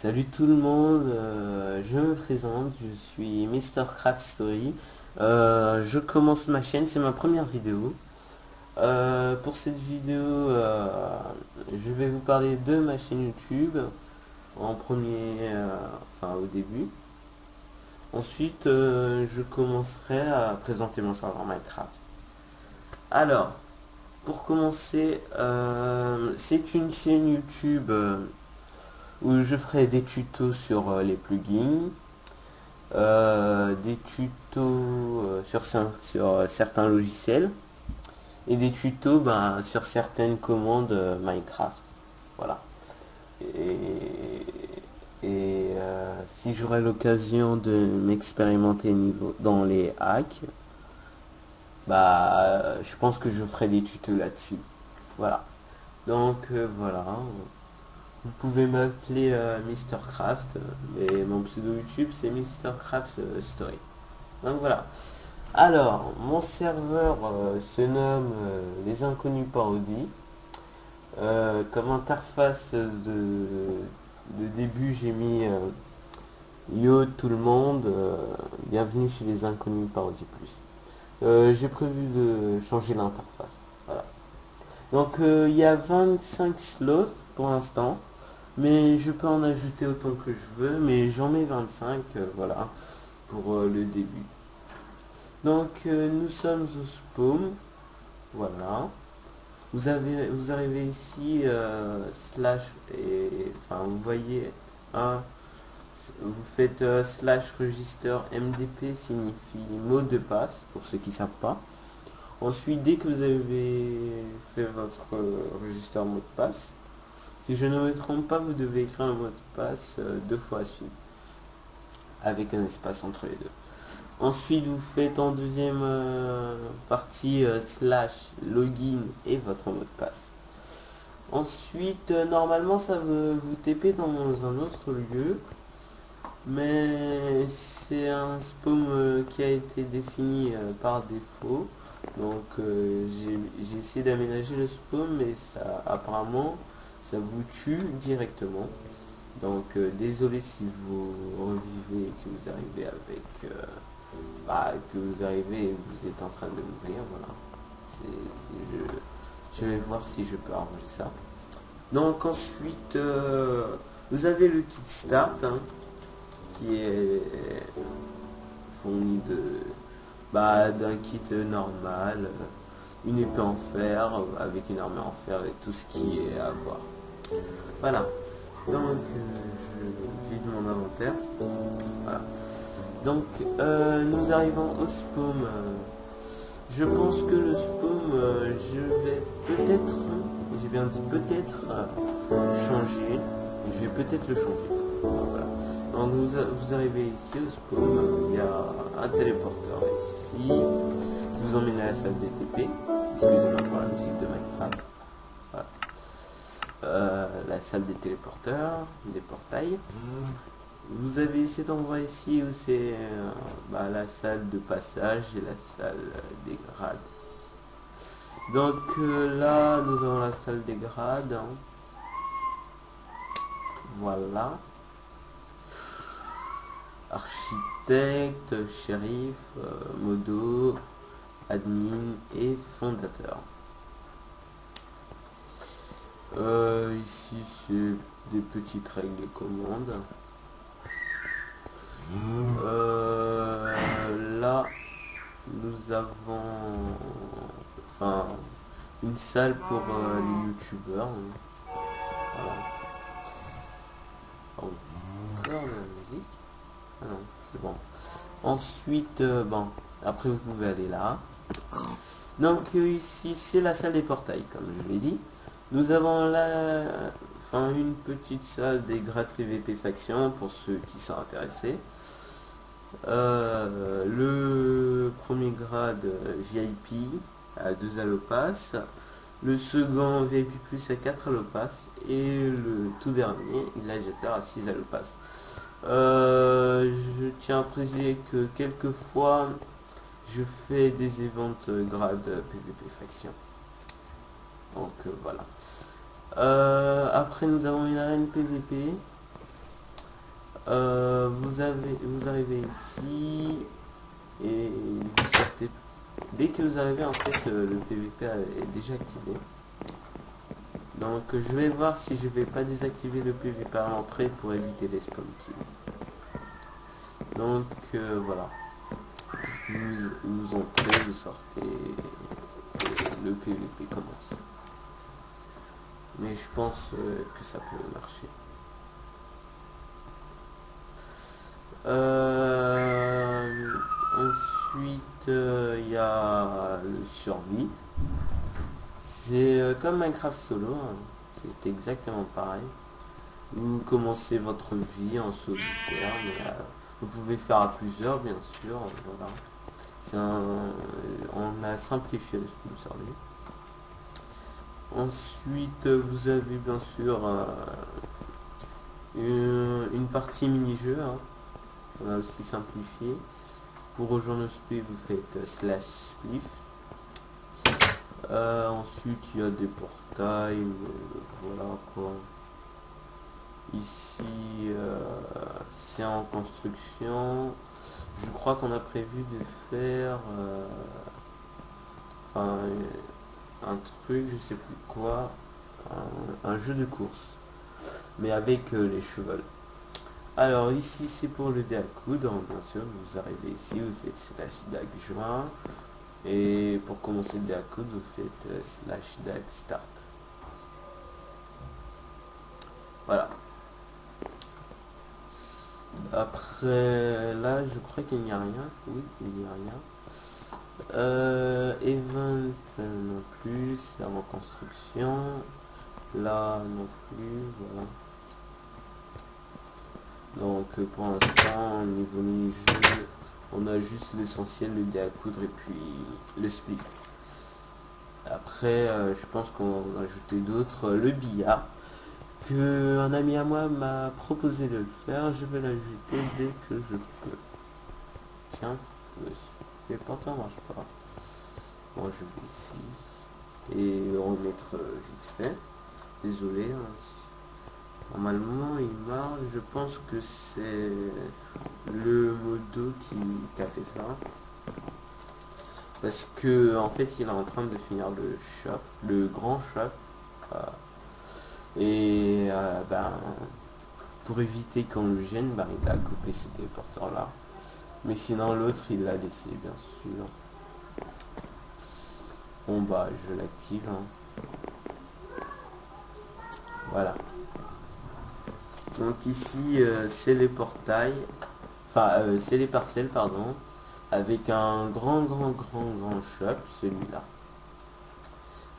Salut tout le monde, je me présente, je suis Mr. Craft Story. Je commence ma chaîne, c'est ma première vidéo. Pour cette vidéo, je vais vous parler de ma chaîne YouTube en premier, enfin au début. Ensuite, je commencerai à présenter mon serveur Minecraft. Alors, pour commencer, c'est une chaîne YouTube où je ferai des tutos sur les plugins. Des tutos sur certains logiciels et des tutos sur certaines commandes Minecraft. Voilà. Et, si j'aurai l'occasion de m'expérimenter dans les hacks, je pense que je ferai des tutos là-dessus. Voilà. Donc voilà. Vous pouvez m'appeler Mr. Craft, mais mon pseudo YouTube c'est Mr. Craft Story. Donc voilà. Alors, mon serveur se nomme Les Inconnus Parodies. Comme interface de début, j'ai mis Yo tout le monde, bienvenue chez Les Inconnus Parodies Plus. J'ai prévu de changer l'interface. Voilà. Donc il y a 25 slots pour l'instant. Mais je peux en ajouter autant que je veux, mais j'en mets 25, voilà, pour le début. Donc nous sommes au spawn, voilà. Vous arrivez ici, slash, et enfin vous voyez un, vous faites slash register MDP signifie mot de passe, pour ceux qui ne savent pas. Ensuite, dès que vous avez fait votre register mot de passe, si je ne me trompe pas, vous devez écrire un mot de passe deux fois à suite, avec un espace entre les deux. Ensuite, vous faites en deuxième partie slash login et votre mot de passe. Ensuite, normalement, ça veut vous TP dans un autre lieu, mais c'est un spawn qui a été défini par défaut. Donc, j'ai essayé d'aménager le spawn, mais ça apparemment ça vous tue directement. Donc désolé si vous revivez et que vous arrivez avec que vous arrivez et vous êtes en train de mourir, voilà. Je vais voir si je peux arranger ça. Donc ensuite vous avez le kit start qui est fourni d'un kit normal, une épée en fer avec une armure en fer et tout ce qui est à voir. Voilà. Donc je vide mon inventaire. Voilà. Donc nous arrivons au spawn. Je pense que le spawn, je vais peut-être, j'ai bien dit peut-être changer. Je vais peut-être le changer. Voilà. Donc vous arrivez ici au spawn, il y a un téléporteur ici, qui vous emmène à la salle des TP. Excusez-moi pour la musique de Minecraft. Voilà. La salle des téléporteurs, des portails. Vous avez cet endroit ici où c'est la salle de passage et la salle des grades. Donc là, nous avons la salle des grades. Voilà. Architecte, shérif, modo, admin et fondateur. Ici, c'est des petites règles de commande. Là, nous avons une salle pour les youtubeurs. Voilà. Encore de la musique. Ah non, c'est bon. Ensuite, après vous pouvez aller là. Donc ici, c'est la salle des portails, comme je l'ai dit. Nous avons là, une petite salle des grades PVP faction pour ceux qui sont intéressés. Le premier grade VIP à 2 allopas, le second VIP plus à 4 allopas et le tout dernier gladiateur à 6 allopas. Je tiens à préciser que quelquefois je fais des events grade PVP faction. Donc voilà. Après nous avons une arène PVP Vous arrivez ici et vous sortez. Dès que vous arrivez, en fait, le PVP est déjà activé. Donc je vais voir si je vais pas désactiver le PVP à l'entrée pour éviter les spam kills. Donc voilà. Vous entrez, vous sortez, et le PVP commence. Mais je pense que ça peut marcher. Ensuite, il y a le survie. C'est comme Minecraft solo, hein. C'est exactement pareil. Vous commencez votre vie en solitaire, mais vous pouvez faire à plusieurs, bien sûr. Voilà. On a simplifié le survie. Ensuite, vous avez bien sûr une partie mini-jeu, hein. On a aussi simplifié. Pour rejoindre le split, vous faites /spliff. Ensuite, il y a des portails, voilà quoi. Ici, c'est en construction. Je crois qu'on a prévu de faire enfin, un truc, je sais plus quoi, un jeu de course, mais avec les chevaux. Alors ici c'est pour le dé à coudre, bien sûr, vous arrivez ici, vous faites /dag joint, et pour commencer le dé à coudre, vous faites /dag start. Voilà. Après là, je crois qu'il n'y a rien. Oui, il n'y a rien. Event non plus, c'est en construction. Là non plus, voilà. Donc pour l'instant, au niveau mini-jeu, on a juste l'essentiel, le dé à coudre et puis le split. Après, je pense qu'on va ajouter d'autres. Le billard, que un ami à moi m'a proposé de le faire. Je vais l'ajouter dès que je peux. Tiens, les porteurs marche pas. Bon, je vais ici et remettre vite fait. Désolé. Hein. Normalement, il marche. Je pense que c'est le modo qui a fait ça. Parce que en fait, il est en train de finir le shop, le grand shop. Et ben, pour éviter qu'on le gêne, ben, il a coupé ces téléporteurs là. Mais sinon l'autre il l'a laissé bien sûr. Bon bah je l'active. Hein. Voilà. Donc ici c'est les portails. Enfin c'est les parcelles pardon. Avec un grand shop, celui-là.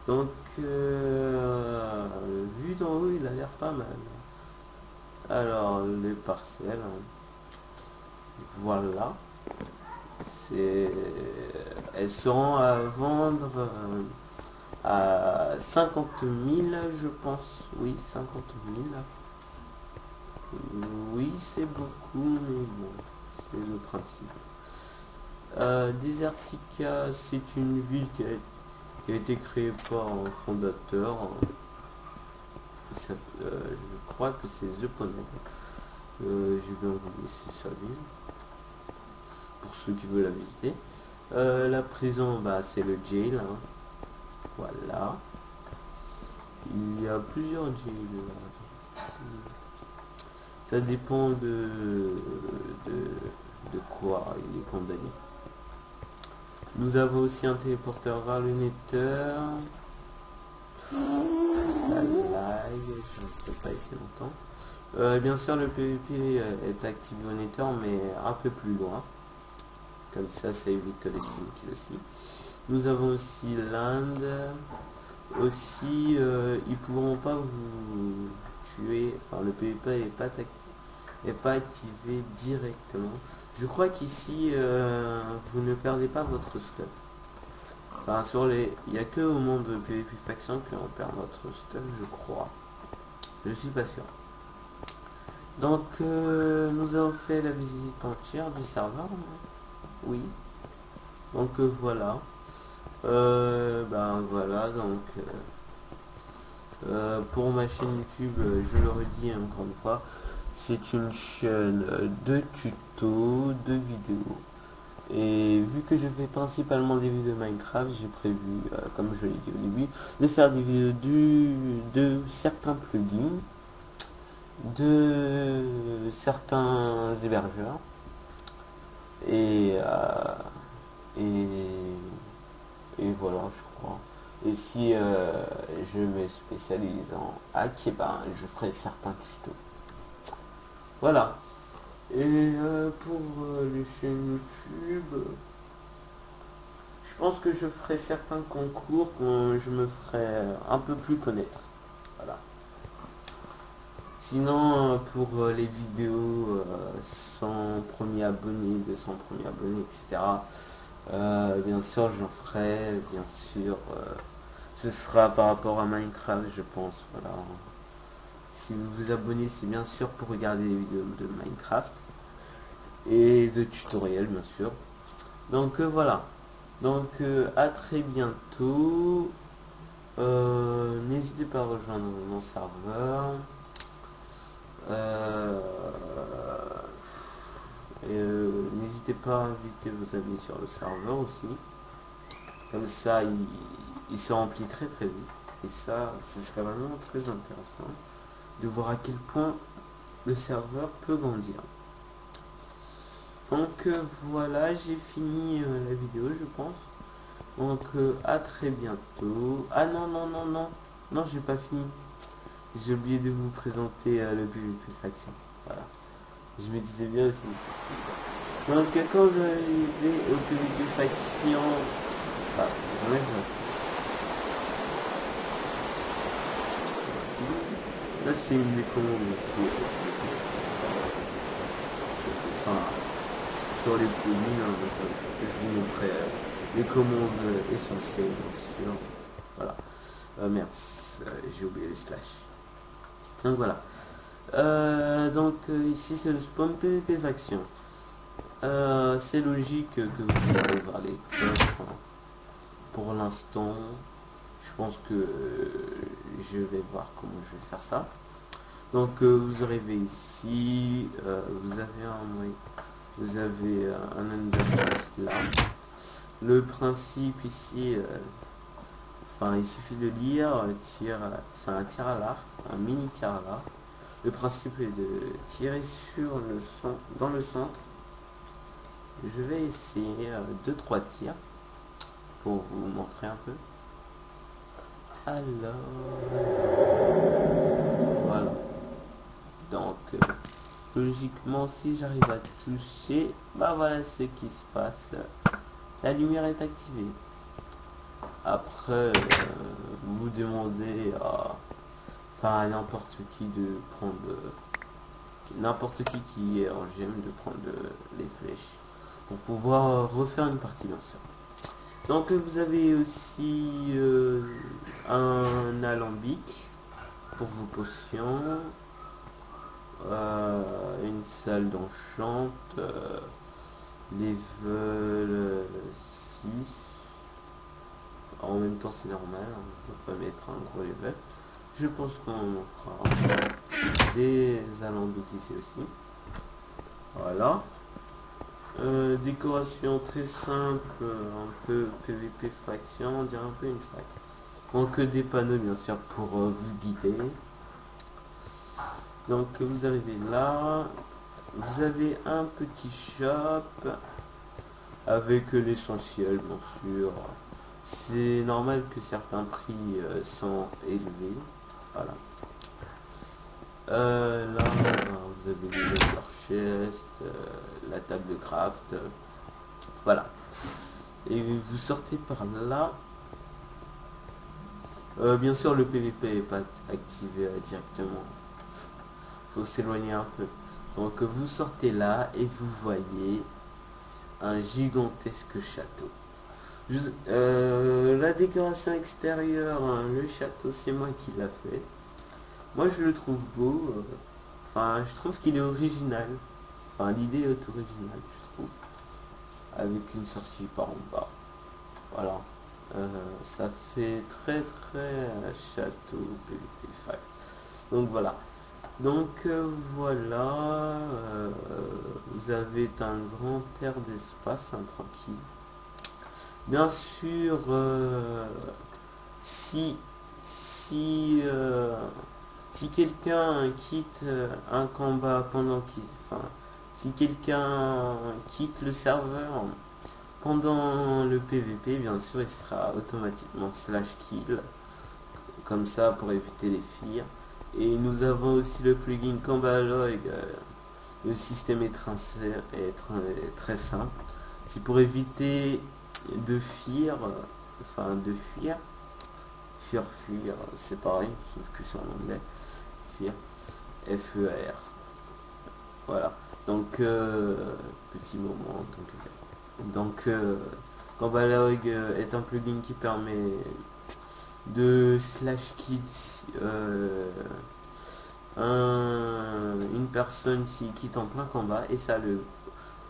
Donc vu d'en haut il a l'air pas mal. Alors les parcelles. Hein. Voilà. Elles seront à vendre à 50 000 je pense. Oui, 50 000. Oui, c'est beaucoup, mais bon, c'est le principe. Desertica, c'est une ville qui a été créée par un fondateur. Je crois que c'est The Poney. J'ai bien oublié c'est sa ville. Pour ceux qui veulent la visiter. La prison, bah, c'est le jail. Hein. Voilà. Il y a plusieurs jails. Ça dépend de quoi il est condamné. Nous avons aussi un téléporteur vers le Nether. Ça lag, je ne peux pas essayer longtemps. Bien sûr, le PVP est activé au Nether, mais un peu plus loin. Comme ça évite les spawns aussi. Nous avons aussi l'Inde. Aussi, ils pourront pas vous tuer. Enfin, le PvP est pas activé directement. Je crois qu'ici, vous ne perdez pas votre stuff. Enfin, il n'y a que au monde de PvP faction que on perd notre stuff, je crois. Je suis pas sûr. Donc, nous avons fait la visite entière du serveur. Oui. Donc voilà. Ben voilà, donc pour ma chaîne YouTube, je le redis encore une fois, C'est une chaîne de tutos, de vidéos. Et vu que je fais principalement des vidéos Minecraft, j'ai prévu, comme je l'ai dit au début, de faire des vidéos de certains plugins, de certains hébergeurs, et, et, et voilà, je crois. Et si je me spécialise en hack, et ben, je ferai certains tutos. Voilà. Et pour les chaînes YouTube, je pense que je ferai certains concours quand je me ferai un peu plus connaître. Voilà. Sinon, pour les vidéos 100 premiers abonnés, 200 premiers abonnés, etc. Bien sûr, j'en ferai. Bien sûr, ce sera par rapport à Minecraft, je pense. Voilà. Si vous vous abonnez, c'est bien sûr pour regarder les vidéos de Minecraft et de tutoriels, bien sûr. Donc voilà. Donc à très bientôt. N'hésitez pas à rejoindre mon serveur. Euh, N'hésitez pas à inviter vos amis sur le serveur aussi. Comme ça, il se remplit très très vite. Et ça, ce serait vraiment très intéressant de voir à quel point le serveur peut grandir. Donc voilà, j'ai fini la vidéo, je pense. Donc à très bientôt. Ah non, non, non, non. Non, j'ai pas fini. J'ai oublié de vous présenter le PvP Faction. Voilà. Je me disais bien aussi. Donc quand je vais au PvP Faction... Ah, j'enlève là. Ça c'est une des commandes aussi. Enfin, sur les plugins, hein, je vous montrerai les commandes essentielles, bien sûr. Voilà. Merde, j'ai oublié les slash. Donc voilà. Ici c'est le spawn PvP faction. C'est logique que vous allez voir les coffres. Pour l'instant, je pense que je vais voir comment je vais faire ça. Donc vous arrivez ici, vous avez un interface là. Le principe ici, enfin il suffit de lire, c'est un tir à l'arc, un mini tir à l'arc. Le principe est de tirer sur le centre, dans le centre. Je vais essayer 2-3 tirs pour vous montrer un peu. Alors, voilà. Donc, logiquement, si j'arrive à toucher, bah voilà ce qui se passe. La lumière est activée. Après, vous demandez à n'importe qui de prendre n'importe qui est en GM de prendre les flèches pour pouvoir refaire une partie bien sûr. Donc vous avez aussi un alambic pour vos potions, une salle d'enchant, level 6. En même temps c'est normal, hein, on peut pas mettre un gros level. Je pense qu'on fera des alambics ici aussi. Voilà. Décoration très simple, un peu PVP faction, on dirait un peu une fac. Donc des panneaux bien sûr pour vous guider. Donc vous arrivez là, vous avez un petit shop avec l'essentiel bien sûr. C'est normal que certains prix sont élevés. Voilà. Là, vous avez les Nether chest, la table de craft. Voilà. Et vous sortez par là. Bien sûr, le PVP n'est pas activé directement. Faut s'éloigner un peu. Donc vous sortez là et vous voyez un gigantesque château. La décoration extérieure, hein, le château, c'est moi qui l'a fait. Moi je le trouve beau. Enfin, je trouve qu'il est original. Enfin, l'idée est originale, je trouve. Avec une sortie par en bas. Voilà. Ça fait très très château PvP Fac. Donc voilà. Donc voilà, vous avez un grand air d'espace, hein, tranquille. Bien sûr, si si si quelqu'un quitte un combat pendant qu'il, enfin, si quelqu'un quitte le serveur pendant le PVP, bien sûr, il sera automatiquement slash kill, comme ça pour éviter les fires. Et nous avons aussi le plugin Combalog. Le système est très simple. C'est pour éviter de fuir, fuir, c'est pareil, sauf que c'est en anglais. Fuir, F-E-R. Voilà. Donc, petit moment. Combalog est un plugin qui permet de slash kill une personne s'il quitte en plein combat, et ça le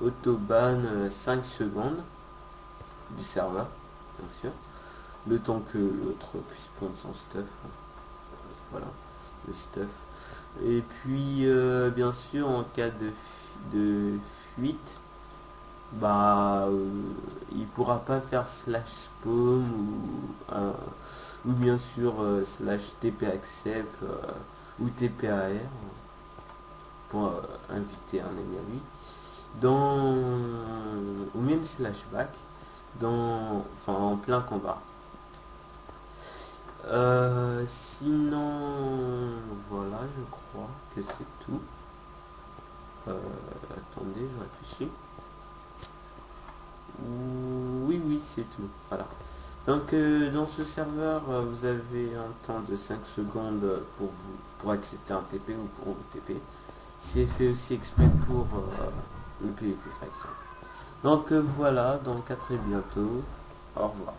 autoban 5 secondes du serveur, bien sûr, le temps que l'autre puisse prendre son stuff. Voilà, le stuff. Et puis bien sûr, en cas de fuite, bah il pourra pas faire slash spawn ou bien sûr slash TP accept ou TPAR pour inviter un ami à lui, dans ou même slash back en plein combat. Sinon voilà, je crois que c'est tout. Attendez, je réfléchis. Oui, c'est tout. Voilà. Donc dans ce serveur, vous avez un temps de 5 secondes pour accepter un TP ou pour vous TP. C'est fait aussi exprès pour le PvP Faction. Donc voilà, donc à très bientôt. Au revoir.